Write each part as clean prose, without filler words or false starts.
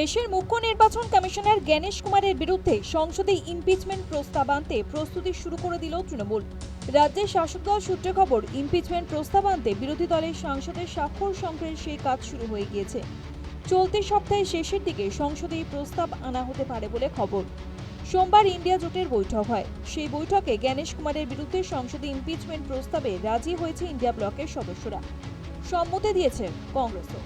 দেশের মুখ্য নির্বাচন কমিশনার জ্ঞানেশ কুমারের বিরুদ্ধে সংসদে ইমপিচমেন্ট প্রস্তাব আনতে প্রস্তুতি শুরু করে দিল তৃণমূল। রাজ্যের শাসক দল সূত্রে খবর, ইমপিচমেন্ট প্রস্তাব আনতে বিরোধী দলের সাংসদের স্বাক্ষর সংগ্রহের সেই কাজ শুরু হয়ে গিয়েছে। চলতি সপ্তাহের শেষের দিকে সংসদে এই প্রস্তাব আনা হতে পারে বলে খবর। সোমবার ইন্ডিয়া জোটের বৈঠক হয়। সেই বৈঠকে জ্ঞানেশ কুমারের বিরুদ্ধে সংসদে ইমপিচমেন্ট প্রস্তাবে রাজি হয়েছে ইন্ডিয়া ব্লকের সদস্যরা। সম্মতি দিয়েছে কংগ্রেসও।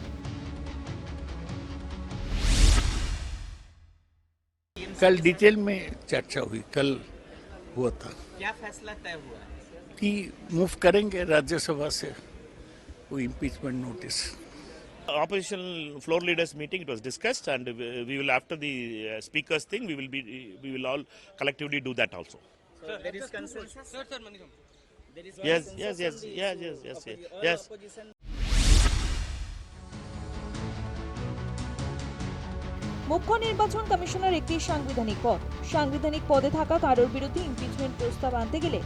कल डिटेल में चर्चा हुई, कल हुआ था। क्या फैसला तय हुआ है कि मूव करेंगे राज्यसभा से वो impeachment notice. Opposition floor leaders meeting, it was discussed, and we will, after the speakers thing, we will all collectively do that also. Sir, there is consensus. Sir, there is Yes, consensus yes, yes, on the yes, issue. yes, yes, All yes. opposition. মুখ্য নির্বাচন commissioner একটি সাংবিধানিক পদ। সাংবিধানিক পদে থাকা কারোর বিরুদ্ধে ইমপিচমেন্ট প্রস্তাব আনতে গেলে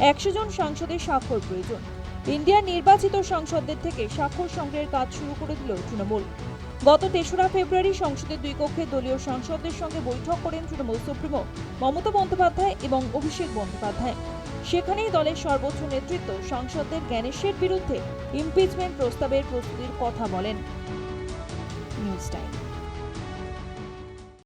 100 জন সাংসদের স্বাক্ষর প্রয়োজন। ইন্ডিয়ার নির্বাচিত সাংসদদের থেকে স্বাক্ষর সংগ্রহের কাজ শুরু করে দিল তৃণমূল। গত 3রা ফেব্রুয়ারি সংসদের দুই কক্ষে দলীয় সাংসদদের সঙ্গে বৈঠক করেন তৃণমূল সুপ্রিমো মমতা বন্দ্যোপাধ্যায় এবং অভিষেক বন্দ্যোপাধ্যায়। সেখানেই দলের সর্বোচ্চ নেতৃত্ব সাংসদদের জ্ঞানেশের বিরুদ্ধে ইমপিচমেন্ট প্রস্তাবের প্রস্তুতির কথা বলেন। News time.